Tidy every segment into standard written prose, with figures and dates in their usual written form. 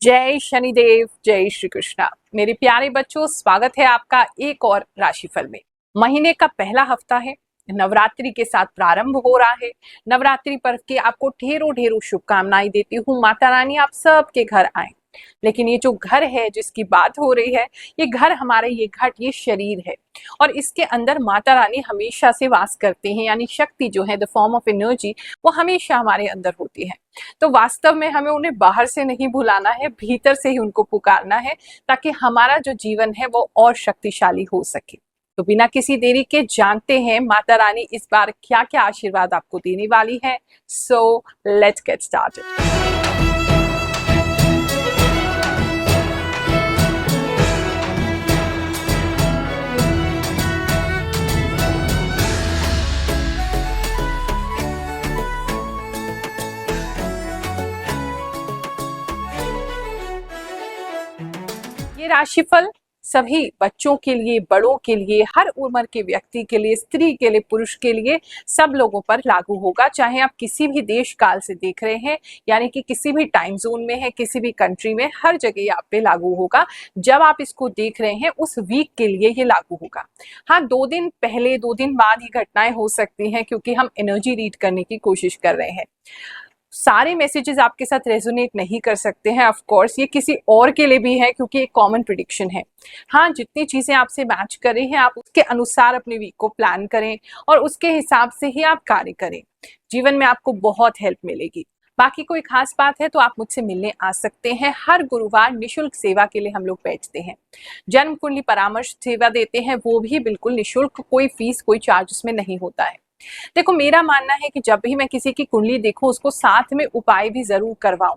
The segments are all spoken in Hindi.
जय शनिदेव, जय श्री कृष्णा। मेरे प्यारे बच्चों, स्वागत है आपका एक और राशिफल में। महीने का पहला हफ्ता है, नवरात्रि के साथ प्रारंभ हो रहा है। नवरात्रि पर्व की आपको ढेरों ढेरों शुभकामनाएं देती हूँ। माता रानी आप सबके घर आए। लेकिन ये जो घर है जिसकी बात हो रही है, ये घर हमारे, ये घट, ये शरीर है और इसके अंदर माता रानी हमेशा से वास करते हैं। यानी शक्ति जो है, द फॉर्म ऑफ एनर्जी, वो हमेशा हमारे अंदर होती है। तो वास्तव में हमें उन्हें बाहर से नहीं बुलाना है, भीतर से ही उनको पुकारना है, ताकि हमारा जो जीवन है वो और शक्तिशाली हो सके। तो बिना किसी देरी के जानते हैं माता रानी इस बार क्या क्या आशीर्वाद आपको देने वाली है। So let's get started. ये राशिफल सभी बच्चों के लिए, बड़ों के लिए, हर उम्र के व्यक्ति के लिए, स्त्री के लिए, पुरुष के लिए, सब लोगों पर लागू होगा। चाहे आप किसी भी देश काल से देख रहे हैं, यानी कि किसी भी टाइम जोन में है, किसी भी कंट्री में, हर जगह ये आप पे लागू होगा। जब आप इसको देख रहे हैं उस वीक के लिए ये लागू होगा। हाँ, 2 दिन पहले 2 दिन बाद ही घटनाएं हो सकती हैं, क्योंकि हम एनर्जी रीड करने की कोशिश कर रहे हैं। सारे मैसेजेस आपके साथ रेजोनेट नहीं कर सकते हैं। ऑफ कोर्स ये किसी और के लिए भी है, क्योंकि एक कॉमन प्रिडिक्शन है। हाँ, जितनी चीजें आपसे मैच कर रही हैं आप उसके अनुसार अपने वीक को प्लान करें और उसके हिसाब से ही आप कार्य करें। जीवन में आपको बहुत हेल्प मिलेगी। बाकी कोई खास बात है तो आप मुझसे मिलने आ सकते हैं। हर गुरुवार निशुल्क सेवा के लिए हम लोग बैठते हैं। जन्म कुंडली परामर्श सेवा देते हैं, वो भी बिल्कुल निशुल्क, कोई फीस, कोई चार्ज उसमें नहीं होता है। देखो, मेरा मानना है कि जब भी मैं किसी की कुंडली देखूं उसको साथ में उपाय भी जरूर करवाऊं।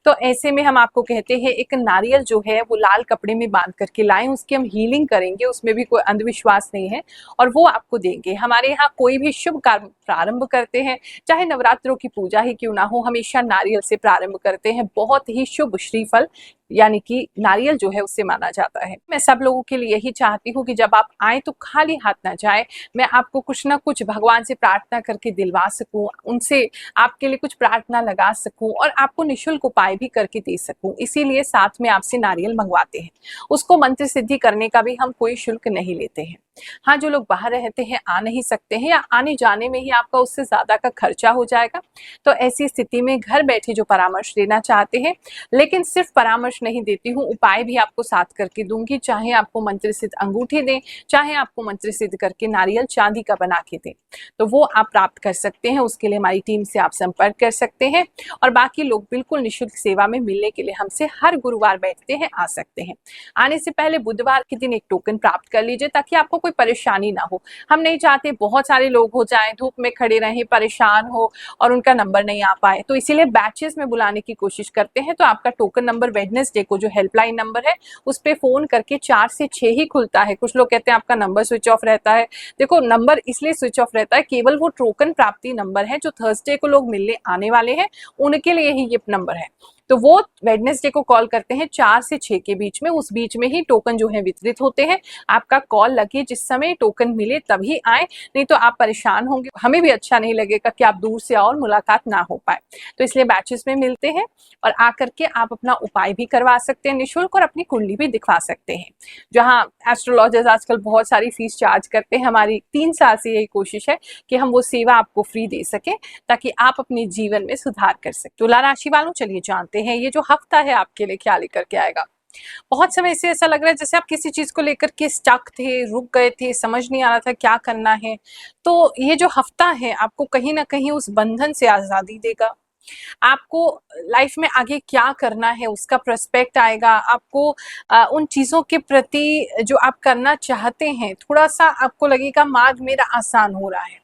तो ऐसे में हम आपको कहते हैं, एक नारियल जो है वो लाल कपड़े में बांध करके लाएं, उसकी हम हीलिंग करेंगे, उसमें भी कोई अंधविश्वास नहीं है और वो आपको देंगे। हमारे यहाँ कोई भी शुभ कार्य प्रारंभ करते हैं, चाहे नवरात्रों की पूजा ही क्यों ना हो, हमेशा नारियल से प्रारंभ करते हैं। बहुत ही शुभ श्रीफल यानी कि नारियल जो है उससे माना जाता है। मैं सब लोगों के लिए यही चाहती हूँ कि जब आप आए तो खाली हाथ ना जाए। मैं आपको कुछ ना कुछ भगवान से प्रार्थना करके दिलवा सकूं, उनसे आपके लिए कुछ प्रार्थना लगा सकूं और आपको निशुल्क उपाय भी करके दे सकूं, इसीलिए साथ में आपसे नारियल मंगवाते हैं। उसको मंत्र सिद्धि करने का भी हम कोई शुल्क नहीं लेते हैं। हाँ, जो लोग बाहर रहते हैं, आ नहीं सकते हैं, या आने जाने में ही आपका उससे ज्यादा का खर्चा हो जाएगा, तो ऐसी स्थिति में घर बैठे जो परामर्श लेना चाहते हैं, लेकिन सिर्फ परामर्श नहीं देती हूँ, उपाय भी आपको साथ करके दूंगी। चाहे आपको मंत्र सिद्ध अंगूठी दें, चाहे आपको मंत्र सिद्ध करके नारियल चांदी का बना के दें, तो वो आप प्राप्त कर सकते हैं। उसके लिए हमारी टीम से आप संपर्क कर सकते हैं और बाकी लोग बिल्कुल निशुल्क सेवा में मिलने के लिए हमसे हर गुरुवार बैठते हैं, आ सकते हैं। आने से पहले बुधवार के दिन एक टोकन प्राप्त कर लीजिए, ताकि आपको कोई परेशानी ना हो। हम नहीं चाहते बहुत सारे लोग हो जाएं, धूप में खड़े रहें, परेशान हो और उनका नंबर नहीं आ पाए, तो इसीलिए बैचेस में बुलाने की कोशिश करते हैं। तो आपका टोकन नंबर वेडनेसडे को जो हेल्पलाइन नंबर है उस पे फोन करके 4 से 6 ही खुलता है। कुछ लोग कहते हैं आपका नंबर स्विच ऑफ रहता है। देखो, नंबर इसलिए स्विच ऑफ रहता है, केवल वो टोकन प्राप्ति नंबर है जो थर्सडे को लोग मिलने आने वाले हैं, उनके लिए ही ये नंबर है। तो वो वेडनेसडे को कॉल करते हैं 4 से 6 के बीच में, उस बीच में ही टोकन जो है वितरित होते हैं। आपका कॉल लगे, जिस समय टोकन मिले तभी आए, नहीं तो आप परेशान होंगे, हमें भी अच्छा नहीं लगेगा कि आप दूर से आओ और मुलाकात ना हो पाए। तो इसलिए बैचेस में मिलते हैं और आकर के आप अपना उपाय भी करवा सकते हैं निःशुल्क और अपनी कुंडली भी दिखवा सकते हैं। जहाँ एस्ट्रोलॉजर्स आजकल बहुत सारी फीस चार्ज करते हैं, हमारी 3 साल से यही कोशिश है कि हम वो सेवा आपको फ्री दे सके, ताकि आप अपने जीवन में सुधार कर सकें। तुला राशि वालों, चलिए जानते हैं ये जो हफ्ता है आपके लिए क्या लेकर के आएगा। बहुत समय से ऐसा लग रहा है जैसे आप किसी चीज को लेकर के स्टक थे, रुक गए थे, समझ नहीं आ रहा था क्या करना है। तो ये जो हफ्ता है आपको कहीं ना कहीं उस बंधन से आजादी देगा। आपको लाइफ में आगे क्या करना है उसका प्रोस्पेक्ट आएगा। आपको उन चीजों के प्रति जो आप करना चाहते हैं, थोड़ा सा आपको लगेगा मार्ग मेरा आसान हो रहा है।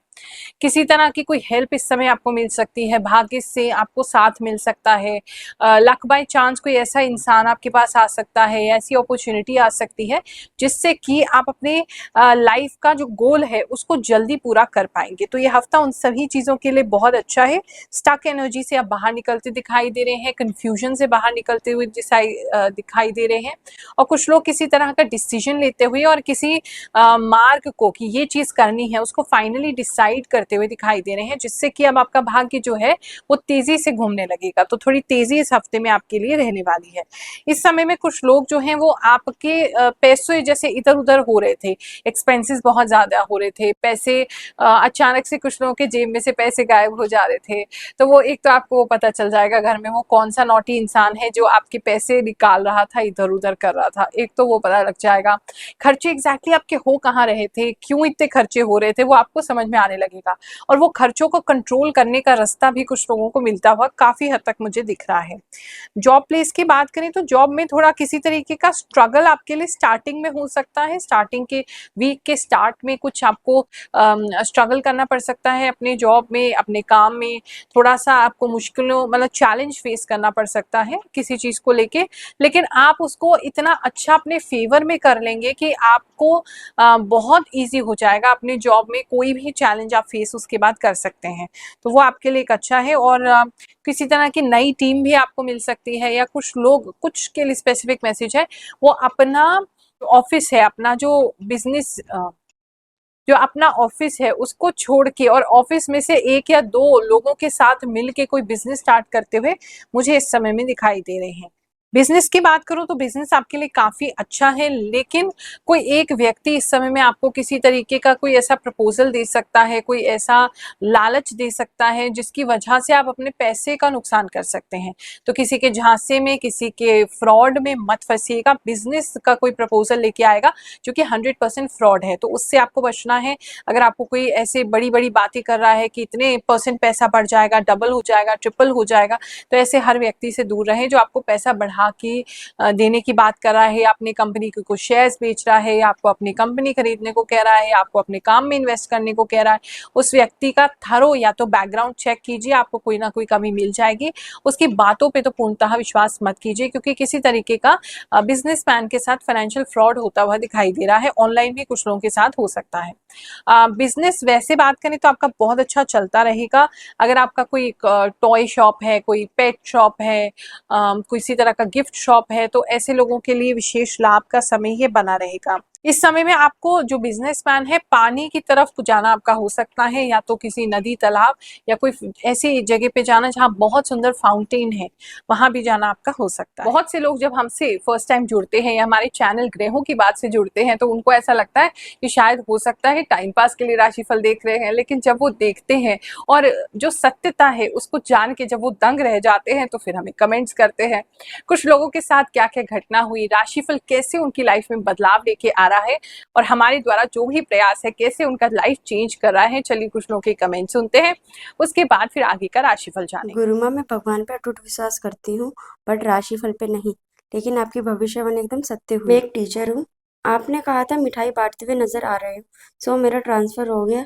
किसी तरह की कोई हेल्प इस समय आपको मिल सकती है, भाग्य से आपको साथ मिल सकता है। लक बाय चांस कोई ऐसा इंसान आपके पास आ सकता है, ऐसी अपॉर्चुनिटी आ सकती है जिससे कि आप अपने लाइफ का जो गोल है उसको जल्दी पूरा कर पाएंगे। तो ये हफ्ता उन सभी चीज़ों के लिए बहुत अच्छा है। स्टक एनर्जी से आप बाहर निकलते दिखाई दे रहे हैं, कन्फ्यूजन से बाहर निकलते हुए दिखाई दे रहे हैं, और कुछ लोग किसी तरह का डिसीजन लेते हुए और किसी मार्ग को कि ये चीज़ करनी है उसको फाइनली डिसाइड गाइड करते हुए दिखाई दे रहे हैं, जिससे कि अब आपका भाग्य जो है वो तेजी से घूमने लगेगा। तो थोड़ी तेजी इस हफ्ते में आपके लिए रहने वाली है। इस समय में कुछ लोग जो हैं वो आपके पैसे जैसे इधर उधर हो रहे थे, एक्सपेंसेस बहुत ज्यादा हो रहे थे, पैसे अचानक से कुछ लोगों के जेब में से पैसे गायब हो जा रहे थे। तो वो एक तो आपको पता चल जाएगा घर में वो कौन सा नॉटी इंसान है जो आपके पैसे निकाल रहा था, इधर उधर कर रहा था, एक तो वो पता लग जाएगा। खर्चे एग्जैक्टली आपके हो कहाँ रहे थे, क्यों इतने खर्चे हो रहे थे, वो आपको समझ में आने लगेगा। और वो खर्चों को कंट्रोल करने का रास्ता भी कुछ लोगों को मिलता हुआ काफी हद तक मुझे दिख रहा है। जॉब प्लेस की बात करें तो जॉब में थोड़ा किसी तरीके का स्ट्रगल आपके लिए स्टार्टिंग में हो सकता है। स्टार्टिंग के वीक के स्टार्ट में कुछ आपको स्ट्रगल करना पड़ सकता है अपने जॉब में, अपने काम में। थोड़ा सा आपको मुश्किलों मतलब चैलेंज फेस करना पड़ सकता है किसी चीज को लेके, लेकिन आप उसको इतना अच्छा अपने फेवर में कर लेंगे कि आपको बहुत ईजी हो जाएगा। अपने जॉब में कोई भी चैलेंज आप फेस उसके बाद कर सकते हैं, तो वो आपके लिए एक अच्छा है। और किसी तरह की नई टीम भी आपको मिल सकती है, या कुछ लोग, कुछ के लिए स्पेसिफिक मैसेज है, वो अपना ऑफिस है, अपना जो बिजनेस जो अपना ऑफिस है उसको छोड़ के और ऑफिस में से एक या दो लोगों के साथ मिल के कोई बिजनेस स्टार्ट करते हुए मुझे इस समय में दिखाई दे रहे हैं। बिजनेस की बात करूं तो बिजनेस आपके लिए काफी अच्छा है, लेकिन कोई एक व्यक्ति इस समय में आपको किसी तरीके का कोई ऐसा प्रपोजल दे सकता है, कोई ऐसा लालच दे सकता है जिसकी वजह से आप अपने पैसे का नुकसान कर सकते हैं। तो किसी के झांसे में, किसी के फ्रॉड में मत फंसिएगा। बिजनेस का कोई प्रपोजल लेके आएगा जो कि 100% फ्रॉड है, तो उससे आपको बचना है। अगर आपको कोई ऐसे बड़ी बड़ी बातें कर रहा है कि इतने परसेंट पैसा बढ़ जाएगा, डबल हो जाएगा, ट्रिपल हो जाएगा, तो ऐसे हर व्यक्ति से दूर रहें जो आपको पैसा बढ़ा के देने की बात कर रहा है, या अपनी कंपनी के कुछ शेयर्स बेच रहा है, या आपको अपनी कंपनी खरीदने को कह रहा है, या आपको अपने काम में इन्वेस्ट करने को कह रहा है। उस व्यक्ति का थरो या तो बैकग्राउंड चेक कीजिए, आपको कोई ना कोई कमी मिल जाएगी। उसकी बातों पे तो पूर्णतः विश्वास मत कीजिए, क्योंकि किसी तरीके का बिजनेसमैन के साथ फाइनेंशियल फ्रॉड होता हुआ दिखाई दे रहा है। ऑनलाइन भी कुछ लोगों के साथ हो सकता है। बिजनेस वैसे बात करें तो आपका बहुत अच्छा चलता रहेगा। अगर आपका कोई टॉय शॉप है, कोई पेट शॉप है, किसी तरह का गिफ्ट शॉप है, तो ऐसे लोगों के लिए विशेष लाभ का समय ये बना रहेगा। इस समय में आपको जो बिजनेसमैन है पानी की तरफ जाना आपका हो सकता है, या तो किसी नदी, तालाब या कोई ऐसी जगह पे जाना जहाँ बहुत सुंदर फाउंटेन है, वहां भी जाना आपका हो सकता है। बहुत से लोग जब हमसे फर्स्ट टाइम जुड़ते हैं या हमारे चैनल ग्रहों की बात से जुड़ते हैं तो उनको ऐसा लगता है कि शायद हो सकता है टाइम पास के लिए राशिफल देख रहे हैं, लेकिन जब वो देखते हैं और जो सत्यता है उसको जान के जब वो दंग रह जाते हैं तो फिर हमें कमेंट्स करते हैं कुछ लोगों के साथ क्या क्या घटना हुई, राशिफल कैसे उनकी लाइफ में बदलाव लेके आ रहा है, और हमारे द्वारा जो भी प्रयास है कैसे उनका लाइफ चेंज कर रहा है। चलिए कुछ लोगों के कमेंट सुनते हैं, उसके बाद फिर आगे का राशिफल जानेंगे। गुरुमा, मैं भगवान पे अटूट विश्वास करती हूँ, बट राशिफल पे नहीं। लेकिन आपकी भविष्यवाणी एकदम सत्य हुई। मैं एक टीचर हूँ। आपने कहा था मिठाई बांटते हुए नजर आ रहे हो, सो मेरा ट्रांसफर हो गया।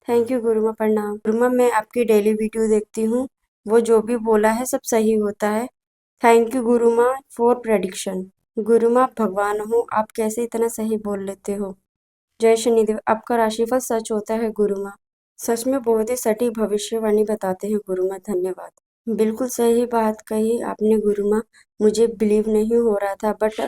थैंक यू गुरुमा, प्रणाम। गुरुमा, मैं आपकी डेली वीडियो देखती हूँ, वो जो भी बोला है सब सही होता है। Thank you Guruma for prediction. Guruma, आप भगवान हो, आप कैसे इतना सही बोल लेते हो। जय शनिदेव, आपका राशिफल सच होता है गुरुमा। सच में बहुत ही सटीक भविष्यवाणी बताते हैं गुरुमा, धन्यवाद। बिल्कुल सही बात कही आपने गुरुमा, मुझे बिलीव नहीं हो रहा था बट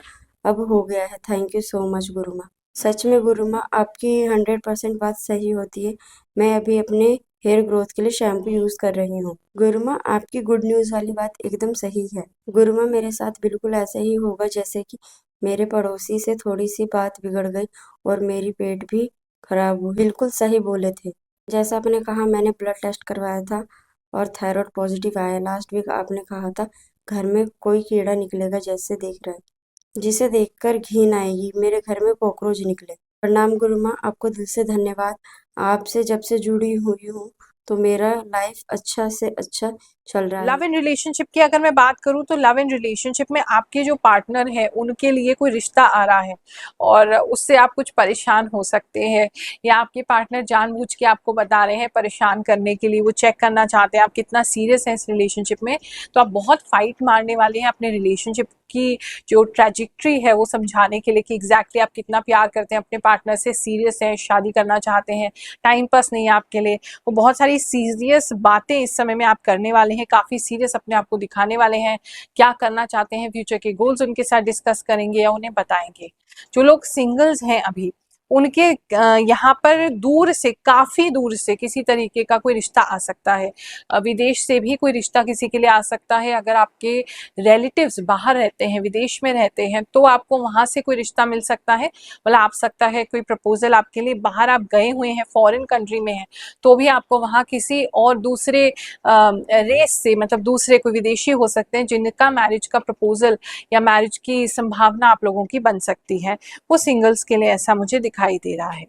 अब हो गया है। Thank you so much Guruma. सच में गुरुमा, आपकी 100% बात सही होती है। मैं अभी अपने हेयर ग्रोथ के लिए शैम्पू यूज कर रही हूँ। गुरुमा, आपकी गुड न्यूज वाली बात एकदम सही है। गुरुमा, मेरे साथ बिल्कुल ऐसा ही होगा जैसे कि मेरे पड़ोसी से थोड़ी सी बात बिगड़ गई और मेरी पेट भी खराब हुई। बिल्कुल सही बोले थे। जैसा आपने कहा, मैंने ब्लड टेस्ट करवाया था और थायराइड पॉजिटिव आया। लास्ट वीक आपने कहा था घर में कोई कीड़ा निकलेगा जैसे देख रहे हैं, जिसे देखकर घिन आएगी। मेरे घर में कॉकरोच निकले। प्रणाम गुरुमा, आपको दिल से धन्यवाद। आपसे जब से जुड़ी हुई हूँ तो मेरा लाइफ अच्छा से अच्छा चल रहा है। लव एंड रिलेशनशिप की अगर मैं बात करूं तो लव एंड रिलेशनशिप में आपके जो पार्टनर है उनके लिए कोई रिश्ता आ रहा है और उससे आप कुछ परेशान हो सकते हैं, या आपके पार्टनर जानबूझ के आपको बता रहे हैं परेशान करने के लिए। वो चेक करना चाहते हैं आप कितना सीरियस है इस रिलेशनशिप में। तो आप बहुत फाइट मारने वाले हैं अपने रिलेशनशिप की जो ट्रेजेक्ट्री है वो समझाने के लिए कि एग्जैक्टली आप कितना प्यार करते हैं अपने पार्टनर से, सीरियस हैं, शादी करना चाहते हैं, टाइम पास नहीं है आपके लिए। वो बहुत सारी सीरियस बातें इस समय में आप करने वाले हैं, काफी सीरियस अपने आप को दिखाने वाले हैं। क्या करना चाहते हैं, फ्यूचर के गोल्स उनके साथ डिस्कस करेंगे या उन्हें बताएंगे। जो लोग सिंगल्स हैं अभी उनके यहाँ पर दूर से, काफ़ी दूर से किसी तरीके का कोई रिश्ता आ सकता है। विदेश से भी कोई रिश्ता किसी के लिए आ सकता है। अगर आपके रिलेटिव्स बाहर रहते हैं, विदेश में रहते हैं, तो आपको वहाँ से कोई रिश्ता मिल सकता है। मतलब आ सकता है कोई प्रपोजल आपके लिए, बाहर आप गए हुए हैं, फॉरेन कंट्री में हैं, तो भी आपको वहाँ किसी और दूसरे रेस से, मतलब दूसरे कोई विदेशी हो सकते हैं जिनका मैरिज का प्रपोजल या मैरिज की संभावना आप लोगों की बन सकती है। वो सिंगल्स के लिए ऐसा मुझे दिखाई दे रहा है।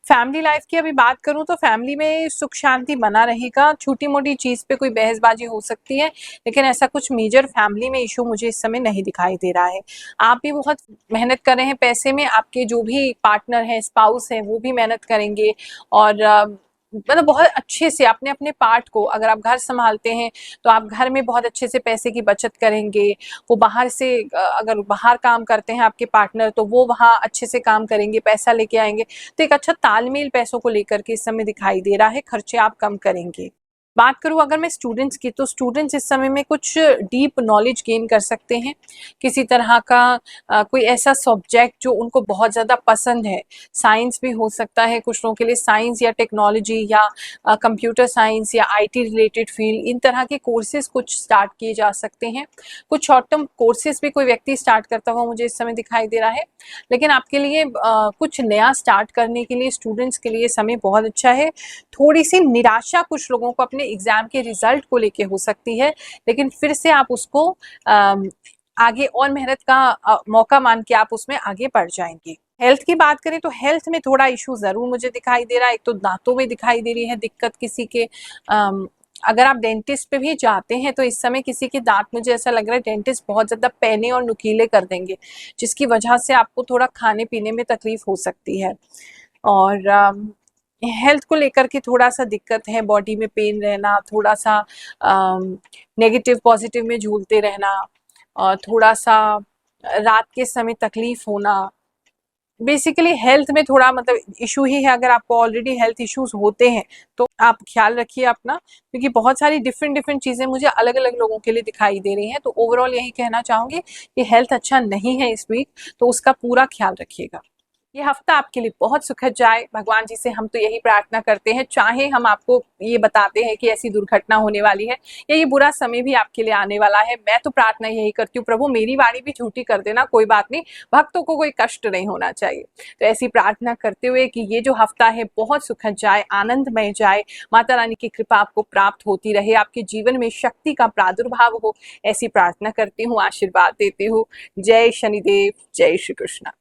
फैमिली लाइफ की अभी बात करूं तो फैमिली में सुख शांति बना रहेगा। छोटी मोटी चीज पे कोई बहसबाजी हो सकती है, लेकिन ऐसा कुछ मेजर फैमिली में इशू मुझे इस समय नहीं दिखाई दे रहा है। आप भी बहुत मेहनत कर रहे हैं पैसे में, आपके जो भी पार्टनर हैं, स्पाउस हैं, वो भी मेहनत करेंगे और मतलब बहुत अच्छे से अपने अपने पार्ट को, अगर आप घर संभालते हैं तो आप घर में बहुत अच्छे से पैसे की बचत करेंगे। वो बाहर से अगर बाहर काम करते हैं आपके पार्टनर, तो वो वहाँ अच्छे से काम करेंगे, पैसा लेके आएंगे। तो एक अच्छा तालमेल पैसों को लेकर के इस समय दिखाई दे रहा है। खर्चे आप कम करेंगे। बात करूं अगर मैं स्टूडेंट्स की, तो स्टूडेंट्स इस समय में कुछ डीप नॉलेज गेन कर सकते हैं। किसी तरह का कोई ऐसा सब्जेक्ट जो उनको बहुत ज़्यादा पसंद है। साइंस भी हो सकता है कुछ लोगों के लिए, साइंस या टेक्नोलॉजी या कंप्यूटर साइंस या आईटी रिलेटेड फील्ड, इन तरह के कोर्सेज कुछ स्टार्ट किए जा सकते हैं। कुछ शॉर्ट टर्म कोर्सेज भी कोई व्यक्ति स्टार्ट करता हुआ मुझे इस समय दिखाई दे रहा है। लेकिन आपके लिए कुछ नया स्टार्ट करने के लिए स्टूडेंट्स के लिए समय बहुत अच्छा है। थोड़ी सी निराशा कुछ लोगों को अपने एग्जाम के रिजल्ट को लेके हो सकती है, लेकिन फिर से आप उसको आगे और मेहनत का मौका मान के आप उसमें आगे बढ़ जाएंगे। हेल्थ की बात करें तो हेल्थ में थोड़ा इशू जरूर मुझे दिखाई दे रहा है। एक तो दांतों में दिखाई दे रही है दिक्कत किसी के। अगर आप डेंटिस्ट पे भी जाते हैं तो इस समय किसी के दांत, मुझे ऐसा लग रहा है डेंटिस्ट बहुत ज़्यादा पैने और नुकीले कर देंगे, जिसकी वजह से आपको थोड़ा खाने पीने में तकलीफ हो सकती है। और हेल्थ को लेकर के थोड़ा सा दिक्कत है, बॉडी में पेन रहना, थोड़ा सा नेगेटिव पॉजिटिव में झूलते रहना, और थोड़ा सा रात के समय तकलीफ होना। बेसिकली हेल्थ में थोड़ा मतलब इशू ही है। अगर आपको ऑलरेडी हेल्थ इश्यूज होते हैं तो आप ख्याल रखिए अपना, क्योंकि बहुत सारी डिफरेंट डिफरेंट चीज़ें मुझे अलग अलग लोगों के लिए दिखाई दे रही हैं। तो ओवरऑल यही कहना चाहूँगी कि हेल्थ अच्छा नहीं है इस वीक, तो उसका पूरा ख्याल रखिएगा। ये हफ्ता आपके लिए बहुत सुखद जाए, भगवान जी से हम तो यही प्रार्थना करते हैं। चाहे हम आपको ये बताते हैं कि ऐसी दुर्घटना होने वाली है या ये बुरा समय भी आपके लिए आने वाला है, मैं तो प्रार्थना यही करती हूँ, प्रभु मेरी वाणी भी झूठी कर देना, कोई बात नहीं, भक्तों को कोई कष्ट नहीं होना चाहिए। तो ऐसी प्रार्थना करते हुए कि ये जो हफ्ता है बहुत सुखद जाए, आनंदमय जाए, माता रानी की कृपा आपको प्राप्त होती रहे, आपके जीवन में शक्ति का प्रादुर्भाव हो, ऐसी प्रार्थना करती हूँ, आशीर्वाद देती हूँ। जय शनिदेव, जय श्री कृष्ण।